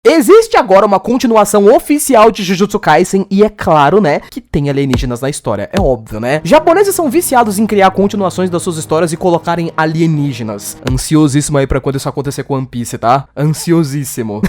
Existe agora uma continuação oficial de Jujutsu Kaisen e é claro, né, que tem alienígenas na história, é óbvio, né? Japoneses são viciados em criar continuações das suas histórias e colocarem alienígenas. Ansiosíssimo aí pra quando isso acontecer com One Piece, tá? Ansiosíssimo.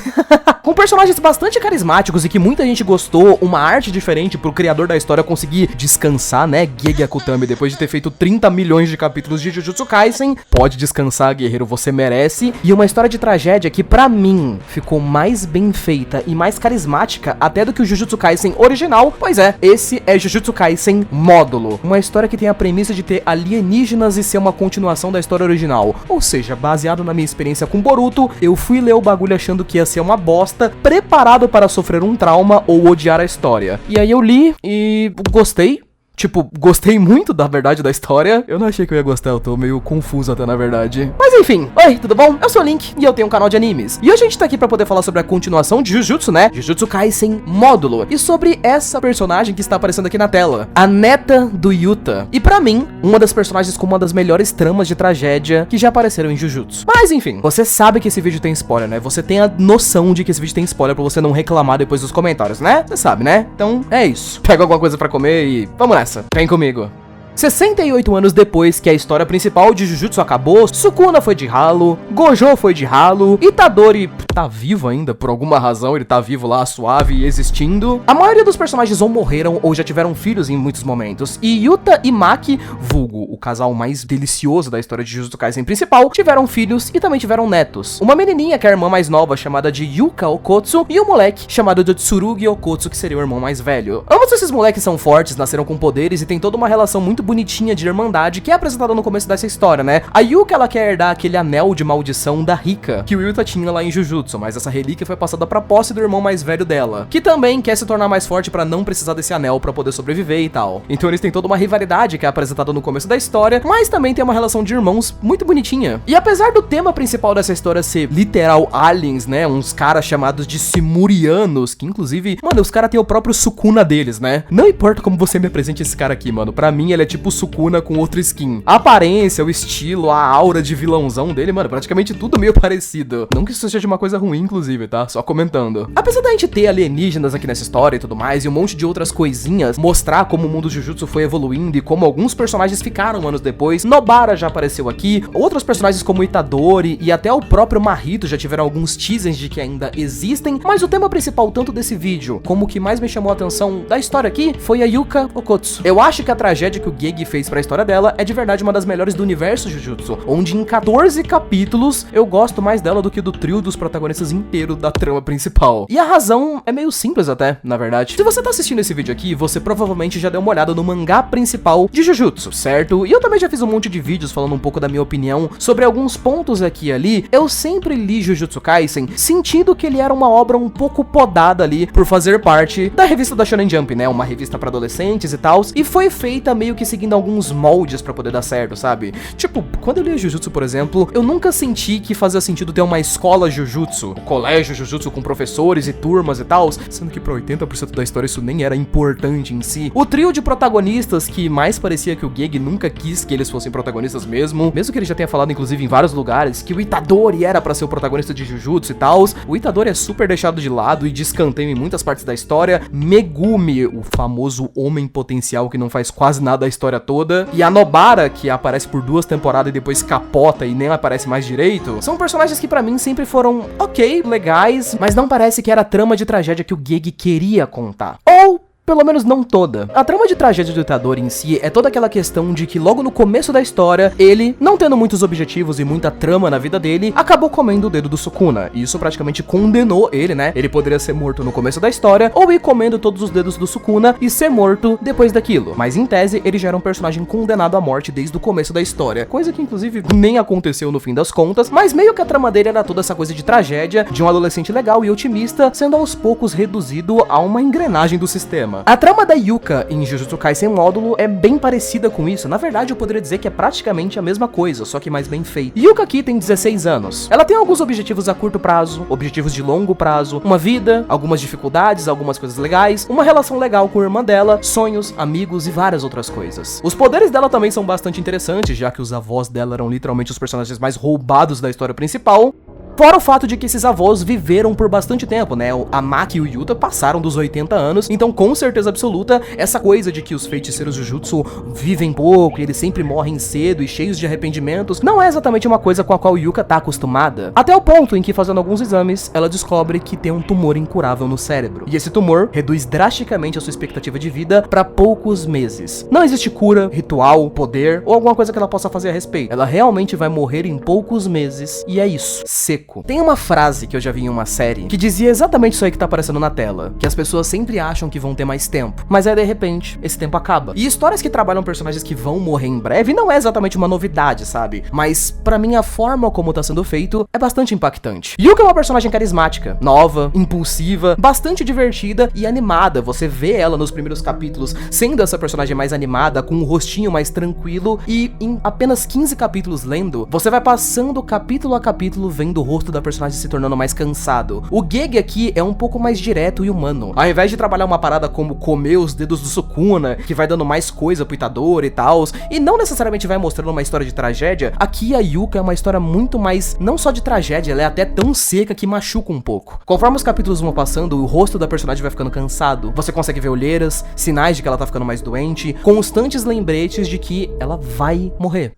Com personagens bastante carismáticos e que muita gente gostou, uma arte diferente pro criador da história conseguir descansar, né, Gege Akutami, depois de ter feito 30 milhões de capítulos de Jujutsu Kaisen. Pode descansar, guerreiro, você merece. E uma história de tragédia que pra mim ficou mais bem feita e mais carismática até do que o Jujutsu Kaisen original. Pois é, esse é Jujutsu Kaisen Módulo, uma história que tem a premissa de ter alienígenas e ser uma continuação da história original. Ou seja, baseado na minha experiência com Boruto, eu fui ler o bagulho achando que ia ser uma bosta, preparado para sofrer um trauma ou odiar a história. E aí eu li e gostei. Tipo, gostei muito, da verdade, da história. Eu não achei que eu ia gostar, eu tô meio confuso até, na verdade. Mas enfim, oi, tudo bom? Eu sou o Link e eu tenho um canal de animes. E hoje a gente tá aqui pra poder falar sobre a continuação de Jujutsu, né? Jujutsu Kaisen Módulo. E sobre essa personagem que está aparecendo aqui na tela, a neta do Yuta. E pra mim, uma das personagens com uma das melhores tramas de tragédia que já apareceram em Jujutsu. Mas enfim, você sabe que esse vídeo tem spoiler, né? Você tem a noção de que esse vídeo tem spoiler pra você não reclamar depois dos comentários, né? Você sabe, né? Então, é isso. Pega alguma coisa pra comer e vamos nessa. Vem comigo. 68 anos depois que a história principal de Jujutsu acabou, Sukuna foi de ralo, Gojo foi de ralo, Itadori tá vivo ainda, por alguma razão, ele tá vivo lá, suave e existindo. A maioria dos personagens ou morreram ou já tiveram filhos em muitos momentos, e Yuta e Maki, vulgo o casal mais delicioso da história de Jujutsu Kaisen principal, tiveram filhos e também tiveram netos. Uma menininha que é a irmã mais nova, chamada de Yuka Okotsu, e um moleque chamado de Tsurugi Okotsu, que seria o irmão mais velho. Ambos esses moleques são fortes, nasceram com poderes e tem toda uma relação muito bonitinha de irmandade que é apresentada no começo dessa história, né? A Yuka, ela quer herdar aquele anel de maldição da Rika, que o Yuta tinha lá em Jujutsu, mas essa relíquia foi passada pra posse do irmão mais velho dela, que também quer se tornar mais forte pra não precisar desse anel pra poder sobreviver e tal. Então eles têm toda uma rivalidade que é apresentada no começo da história, mas também tem uma relação de irmãos muito bonitinha. E apesar do tema principal dessa história ser literal aliens, né? Uns caras chamados de Simurianos, que inclusive, mano, os caras têm o próprio Sukuna deles, né? Não importa como você me apresente esse cara aqui, mano, pra mim ele é tipo Sukuna com outra skin. A aparência, o estilo, a aura de vilãozão dele, mano, praticamente tudo meio parecido. Não que isso seja uma coisa ruim, inclusive, tá? Só comentando. Apesar da gente ter alienígenas aqui nessa história e tudo mais, e um monte de outras coisinhas, mostrar como o mundo Jujutsu foi evoluindo e como alguns personagens ficaram anos depois, Nobara já apareceu aqui, outros personagens como Itadori e até o próprio Mahito já tiveram alguns teasers de que ainda existem, mas o tema principal tanto desse vídeo, como o que mais me chamou a atenção da história aqui, foi a Yuka Okotsu. Eu acho que a tragédia que o Gege fez pra história dela é de verdade uma das melhores do universo Jujutsu, onde em 14 capítulos eu gosto mais dela do que do trio dos protagonistas inteiro da trama principal. E a razão é meio simples até, na verdade. Se você tá assistindo esse vídeo aqui, você provavelmente já deu uma olhada no mangá principal de Jujutsu, certo? E eu também já fiz um monte de vídeos falando um pouco da minha opinião sobre alguns pontos aqui e ali. Eu sempre li Jujutsu Kaisen sentindo que ele era uma obra um pouco podada ali por fazer parte da revista da Shonen Jump, né? Uma revista pra adolescentes e tal, e foi feita meio que seguindo alguns moldes pra poder dar certo, sabe? Tipo, quando eu li Jujutsu, por exemplo, eu nunca senti que fazia sentido ter uma escola Jujutsu, um colégio Jujutsu com professores e turmas e tal, sendo que pra 80% da história isso nem era importante em si. O trio de protagonistas que mais parecia que o Gege nunca quis que eles fossem protagonistas mesmo que ele já tenha falado inclusive em vários lugares que o Itadori era pra ser o protagonista de Jujutsu e tal, o Itadori é super deixado de lado e de escanteio em muitas partes da história. Megumi, o famoso homem potencial que não faz quase nada a história toda, e a Nobara, que aparece por 2 temporadas e depois capota e nem aparece mais direito, são personagens que pra mim sempre foram ok, legais, mas não parece que era a trama de tragédia que o Gege queria contar. Ou pelo menos não toda. A trama de tragédia do Itadori em si é toda aquela questão de que logo no começo da história, ele, não tendo muitos objetivos e muita trama na vida dele, acabou comendo o dedo do Sukuna. E isso praticamente condenou ele, né? Ele poderia ser morto no começo da história, ou ir comendo todos os dedos do Sukuna e ser morto depois daquilo. Mas em tese, ele já era um personagem condenado à morte desde o começo da história. Coisa que inclusive nem aconteceu no fim das contas, mas meio que a trama dele era toda essa coisa de tragédia, de um adolescente legal e otimista, sendo aos poucos reduzido a uma engrenagem do sistema. A trama da Yuka em Jujutsu Kaisen Módulo é bem parecida com isso. Na verdade, eu poderia dizer que é praticamente a mesma coisa, só que mais bem feito. Yuka aqui tem 16 anos. Ela tem alguns objetivos a curto prazo, objetivos de longo prazo, uma vida, algumas dificuldades, algumas coisas legais, uma relação legal com a irmã dela, sonhos, amigos e várias outras coisas. Os poderes dela também são bastante interessantes, já que os avós dela eram literalmente os personagens mais roubados da história principal. Fora o fato de que esses avós viveram por bastante tempo, né? A Maki e o Yuta passaram dos 80 anos, então com certeza absoluta, essa coisa de que os feiticeiros Jujutsu vivem pouco e eles sempre morrem cedo e cheios de arrependimentos, não é exatamente uma coisa com a qual Yuka tá acostumada. Até o ponto em que, fazendo alguns exames, ela descobre que tem um tumor incurável no cérebro. E esse tumor reduz drasticamente a sua expectativa de vida pra poucos meses. Não existe cura, ritual, poder ou alguma coisa que ela possa fazer a respeito. Ela realmente vai morrer em poucos meses e é isso, seco. Tem uma frase que eu já vi em uma série que dizia exatamente isso aí que tá aparecendo na tela, que as pessoas sempre acham que vão ter mais tempo, mas aí de repente, esse tempo acaba. E histórias que trabalham personagens que vão morrer em breve não é exatamente uma novidade, sabe? Mas pra mim a forma como tá sendo feito é bastante impactante. Yuka é uma personagem carismática, nova, impulsiva, bastante divertida e animada. Você vê ela nos primeiros capítulos sendo essa personagem mais animada, com um rostinho mais tranquilo, e em apenas 15 capítulos lendo, você vai passando capítulo a capítulo vendo o rosto da personagem se tornando mais cansado. O Gege aqui é um pouco mais direto e humano. Ao invés de trabalhar uma parada como comer os dedos do Sukuna, que vai dando mais coisa pro Itadori e tal, e não necessariamente vai mostrando uma história de tragédia, aqui a Yuka é uma história muito mais, não só de tragédia, ela é até tão seca que machuca um pouco. Conforme os capítulos vão passando, o rosto da personagem vai ficando cansado, você consegue ver olheiras, sinais de que ela tá ficando mais doente, constantes lembretes de que ela vai morrer.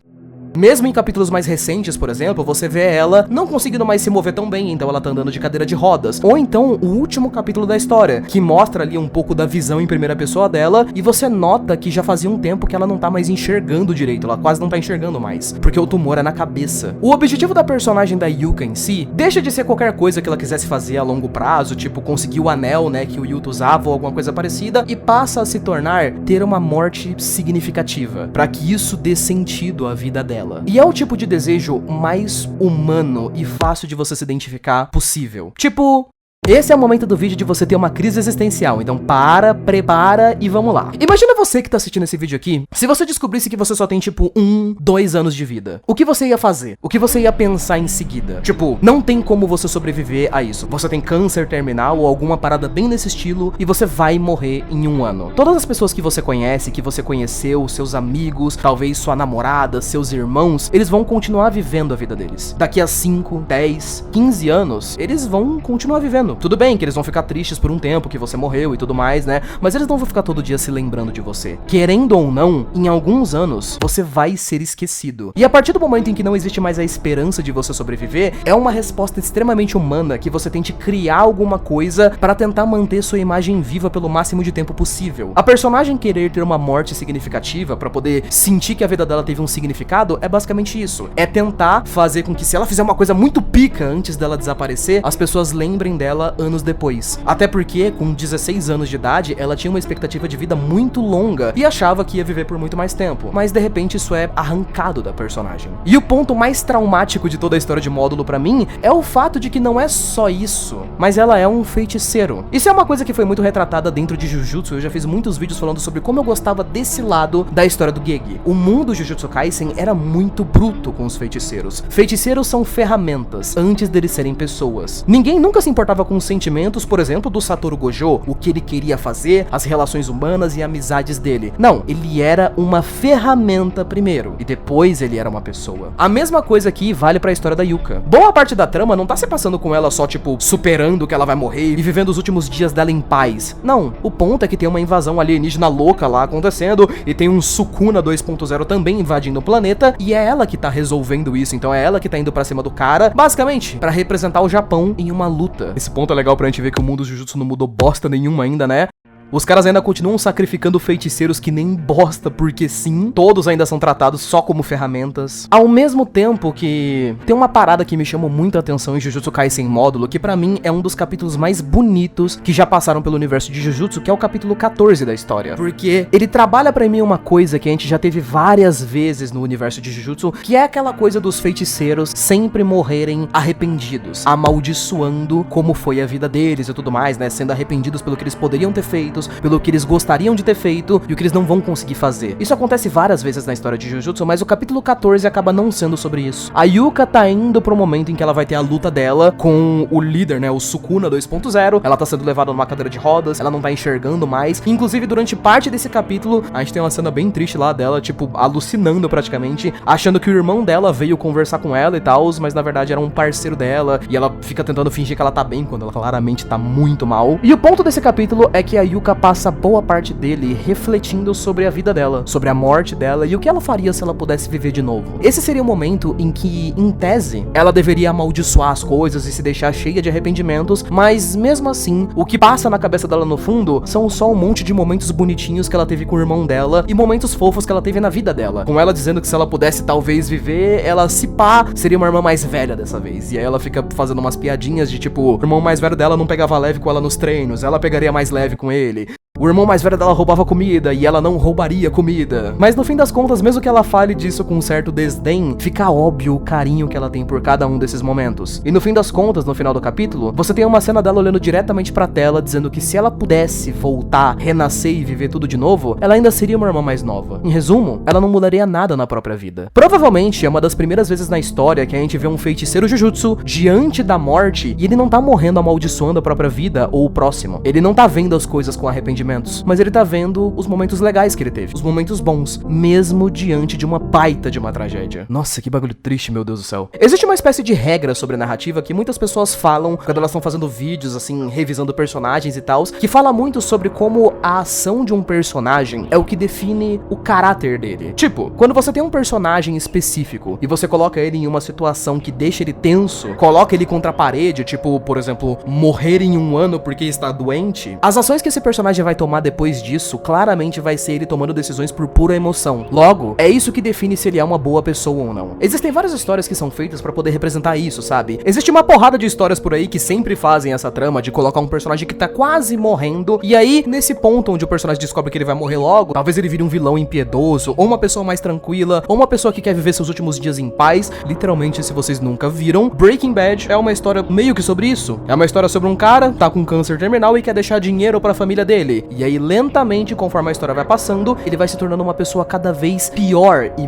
Mesmo em capítulos mais recentes, por exemplo, você vê ela não conseguindo mais se mover tão bem, então ela tá andando de cadeira de rodas. Ou então, o último capítulo da história, que mostra ali um pouco da visão em primeira pessoa dela, e você nota que já fazia um tempo que ela não tá mais enxergando direito, ela quase não tá enxergando mais, porque o tumor é na cabeça. O objetivo da personagem da Yuka em si, deixa de ser qualquer coisa que ela quisesse fazer a longo prazo, tipo conseguir o anel, né, que o Yuta usava ou alguma coisa parecida, e passa a se tornar ter uma morte significativa, pra que isso dê sentido à vida dela. E é o tipo de desejo mais humano e fácil de você se identificar possível. Tipo, esse é o momento do vídeo de você ter uma crise existencial, então prepara e vamos lá. Imagina você que tá assistindo esse vídeo aqui, se você descobrisse que você só tem tipo 2 anos de vida. O que você ia fazer? O que você ia pensar em seguida? Tipo, não tem como você sobreviver a isso. Você tem câncer terminal ou alguma parada bem nesse estilo e você vai morrer em 1 ano. Todas as pessoas que você conhece, que você conheceu, seus amigos, talvez sua namorada, seus irmãos, eles vão continuar vivendo a vida deles. Daqui a 5, 10, 15 anos, eles vão continuar vivendo. Tudo bem que eles vão ficar tristes por um tempo que você morreu e tudo mais, né? Mas eles não vão ficar todo dia se lembrando de você. Querendo ou não, em alguns anos, você vai ser esquecido. E a partir do momento em que não existe mais a esperança de você sobreviver, é uma resposta extremamente humana que você tente criar alguma coisa para tentar manter sua imagem viva pelo máximo de tempo possível. A personagem querer ter uma morte significativa para poder sentir que a vida dela teve um significado é basicamente isso. É tentar fazer com que, se ela fizer uma coisa muito pica antes dela desaparecer, as pessoas lembrem dela anos depois. Até porque, com 16 anos de idade, ela tinha uma expectativa de vida muito longa e achava que ia viver por muito mais tempo. Mas de repente isso é arrancado da personagem. E o ponto mais traumático de toda a história de Módulo pra mim é o fato de que não é só isso, mas ela é um feiticeiro. Isso é uma coisa que foi muito retratada dentro de Jujutsu. Eu já fiz muitos vídeos falando sobre como eu gostava desse lado da história do Gege. O mundo Jujutsu Kaisen era muito bruto com os feiticeiros. Feiticeiros são ferramentas antes deles serem pessoas. Ninguém nunca se importava com os sentimentos, por exemplo, do Satoru Gojo, o que ele queria fazer, as relações humanas e amizades dele. Não, ele era uma ferramenta primeiro, e depois ele era uma pessoa. A mesma coisa aqui vale pra história da Yuka. Boa parte da trama não tá se passando com ela só, tipo, superando que ela vai morrer e vivendo os últimos dias dela em paz. Não, o ponto é que tem uma invasão alienígena louca lá acontecendo, e tem um Sukuna 2.0 também invadindo o planeta, e é ela que tá resolvendo isso, então é ela que tá indo pra cima do cara, basicamente, pra representar o Japão em uma luta. Esse ponto é legal pra gente ver que o mundo do Jujutsu não mudou bosta nenhuma ainda, né? Os caras ainda continuam sacrificando feiticeiros que nem bosta, porque sim, todos ainda são tratados só como ferramentas. Ao mesmo tempo que tem uma parada que me chamou muito a atenção em Jujutsu Kaisen Módulo, que pra mim é um dos capítulos mais bonitos que já passaram pelo universo de Jujutsu, que é o capítulo 14 da história. Porque ele trabalha pra mim uma coisa que a gente já teve várias vezes no universo de Jujutsu, que é aquela coisa dos feiticeiros sempre morrerem arrependidos, amaldiçoando como foi a vida deles e tudo mais, né, sendo arrependidos pelo que eles poderiam ter feito, arrependimentos pelo que eles gostariam de ter feito e o que eles não vão conseguir fazer. Isso acontece várias vezes na história de Jujutsu, mas o capítulo 14 acaba não sendo sobre isso. A Yuka tá indo pro momento em que ela vai ter a luta dela com o líder, né, o Sukuna 2.0. Ela tá sendo levada numa cadeira de rodas, ela não tá enxergando mais. Inclusive, durante parte desse capítulo, a gente tem uma cena bem triste lá dela, tipo, alucinando praticamente, achando que o irmão dela veio conversar com ela e tal, mas na verdade era um parceiro dela, e ela fica tentando fingir que ela tá bem, quando ela claramente tá muito mal. E o ponto desse capítulo é que a Yuka passa boa parte dele refletindo sobre a vida dela, sobre a morte dela e o que ela faria se ela pudesse viver de novo. Esse seria o momento em que, em tese, ela deveria amaldiçoar as coisas e se deixar cheia de arrependimentos, mas mesmo assim, o que passa na cabeça dela no fundo são só um monte de momentos bonitinhos que ela teve com o irmão dela e momentos fofos que ela teve na vida dela. Com ela dizendo que se ela pudesse talvez viver, ela, se pá, seria uma irmã mais velha dessa vez. E aí ela fica fazendo umas piadinhas de tipo, o irmão mais velho dela não pegava leve com ela nos treinos, ela pegaria mais leve com ele. O irmão mais velho dela roubava comida e ela não roubaria comida. Mas no fim das contas, mesmo que ela fale disso com um certo desdém, fica óbvio o carinho que ela tem por cada um desses momentos. E no fim das contas, no final do capítulo, você tem uma cena dela olhando diretamente pra tela, dizendo que se ela pudesse voltar, renascer e viver tudo de novo, ela ainda seria uma irmã mais nova. Em resumo, ela não mudaria nada na própria vida. Provavelmente é uma das primeiras vezes na história que a gente vê um feiticeiro Jujutsu diante da morte e ele não tá morrendo amaldiçoando a própria vida ou o próximo. Ele não tá vendo as coisas com arrependimento, mas ele tá vendo os momentos legais que ele teve, os momentos bons, mesmo diante de uma baita de uma tragédia. Nossa, que bagulho triste, meu Deus do céu. Existe uma espécie de regra sobre a narrativa que muitas pessoas falam quando elas estão fazendo vídeos, assim, revisando personagens e tal, que fala muito sobre como a ação de um personagem é o que define o caráter dele. Tipo, quando você tem um personagem específico e você coloca ele em uma situação que deixa ele tenso, coloca ele contra a parede, tipo, por exemplo, morrer em 1 ano porque está doente, as ações que esse personagem vai tomar depois disso, claramente vai ser ele tomando decisões por pura emoção. Logo, é isso que define se ele é uma boa pessoa ou não. Existem várias histórias que são feitas pra poder representar isso, sabe? Existe uma porrada de histórias por aí que sempre fazem essa trama de colocar um personagem que tá quase morrendo, e aí, nesse ponto onde o personagem descobre que ele vai morrer logo, talvez ele vire um vilão impiedoso, ou uma pessoa mais tranquila, ou uma pessoa que quer viver seus últimos dias em paz. Literalmente, se vocês nunca viram, Breaking Bad é uma história meio que sobre isso. É uma história sobre um cara, tá com câncer terminal e quer deixar dinheiro pra família dele. E aí, lentamente, conforme a história vai passando, ele vai se tornando uma pessoa cada vez pior e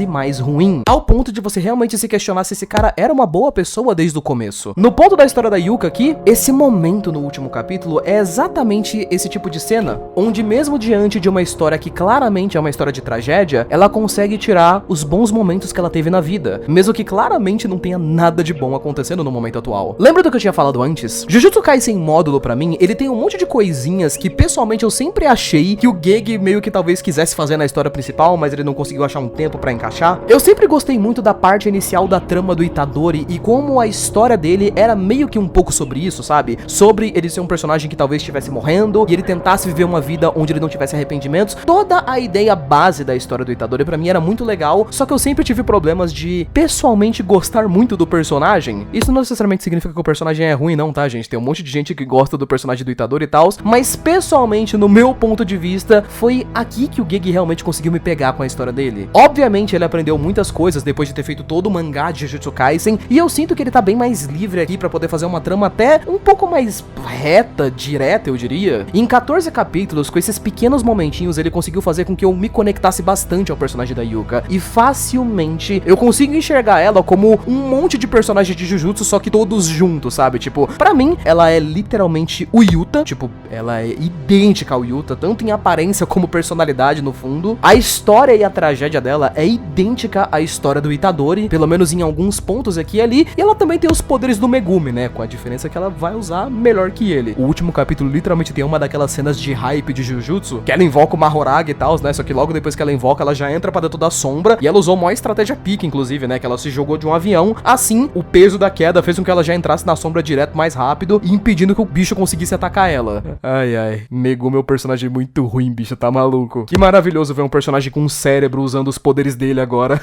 mais ruim, ao ponto de você realmente se questionar se esse cara era uma boa pessoa desde o começo. No ponto da história da Yuka aqui, esse momento no último capítulo é exatamente esse tipo de cena, onde mesmo diante de uma história que claramente é uma história de tragédia, ela consegue tirar os bons momentos que ela teve na vida, mesmo que claramente não tenha nada de bom acontecendo no momento atual. Lembra do que eu tinha falado antes? Jujutsu Kaisen módulo, pra mim, ele tem um monte de coisinhas que pessoalmente eu sempre achei que o Gege meio que talvez quisesse fazer na história principal, mas ele não conseguiu achar um tempo pra encaixar. Eu sempre gostei muito da parte inicial da trama do Itadori e como a história dele era meio que um pouco sobre isso, sabe? Sobre ele ser um personagem que talvez estivesse morrendo e ele tentasse viver uma vida onde ele não tivesse arrependimentos. Toda a ideia base da história do Itadori pra mim era muito legal, só que eu sempre tive problemas de pessoalmente gostar muito do personagem. Isso não necessariamente significa que o personagem é ruim não, tá, gente? Tem um monte de gente que gosta do personagem do Itadori e tal, mas pessoalmente, no meu ponto de vista, foi aqui que o Gege realmente conseguiu me pegar com a história dele. Obviamente, ele aprendeu muitas coisas depois de ter feito todo o mangá de Jujutsu Kaisen, e eu sinto que ele tá bem mais livre aqui pra poder fazer uma trama até um pouco mais reta, direta, eu diria. E em 14 capítulos, com esses pequenos momentinhos, ele conseguiu fazer com que eu me conectasse bastante ao personagem da Yuka, e facilmente eu consigo enxergar ela como um monte de personagens de Jujutsu, só que todos juntos, sabe? Tipo, pra mim, ela é literalmente o Yuta, tipo, ela é idêntica ao Yuta, tanto em aparência como personalidade no fundo. A história e a tragédia dela é idêntica à história do Itadori, pelo menos em alguns pontos aqui e ali, e ela também tem os poderes do Megumi, né, com a diferença que ela vai usar melhor que ele. O último capítulo literalmente tem uma daquelas cenas de hype de Jujutsu, que ela invoca o Mahoraga e tal, né, só que logo depois que ela invoca, ela já entra pra dentro da sombra, e ela usou uma estratégia pique, inclusive, né, que ela se jogou de um avião, assim, o peso da queda fez com que ela já entrasse na sombra direto mais rápido, e impedindo que o bicho conseguisse atacar ela. Ai, ai, Megumi é um personagem muito ruim, bicho, tá maluco. Que maravilhoso ver um personagem com um cérebro usando os poderes dele agora.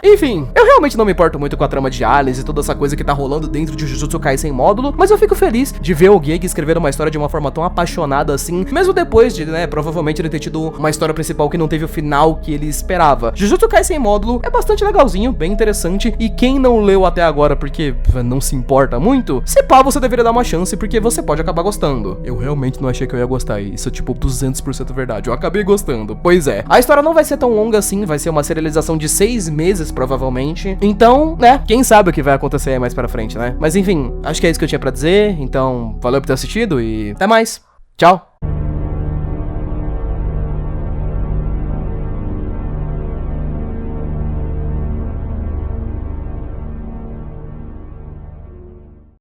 Enfim, eu realmente não me importo muito com a trama de aliens e toda essa coisa que tá rolando dentro de Jujutsu Kaisen módulo, mas eu fico feliz de ver o Gege escrever uma história de uma forma tão apaixonada assim, mesmo depois de, né, provavelmente ele ter tido uma história principal que não teve o final que ele esperava. Jujutsu Kaisen módulo é bastante legalzinho, bem interessante, e quem não leu até agora porque não se importa muito, se pá, você deveria dar uma chance porque você pode acabar gostando. Eu realmente não achei que eu ia gostar. Isso é tipo 200% verdade. Eu acabei gostando. Pois é. A história não vai ser tão longa assim, vai ser uma serialização de 6 meses, provavelmente. Então, né, quem sabe o que vai acontecer aí mais pra frente, né? Mas enfim, acho que é isso que eu tinha pra dizer. Então, valeu por ter assistido e até mais. Tchau.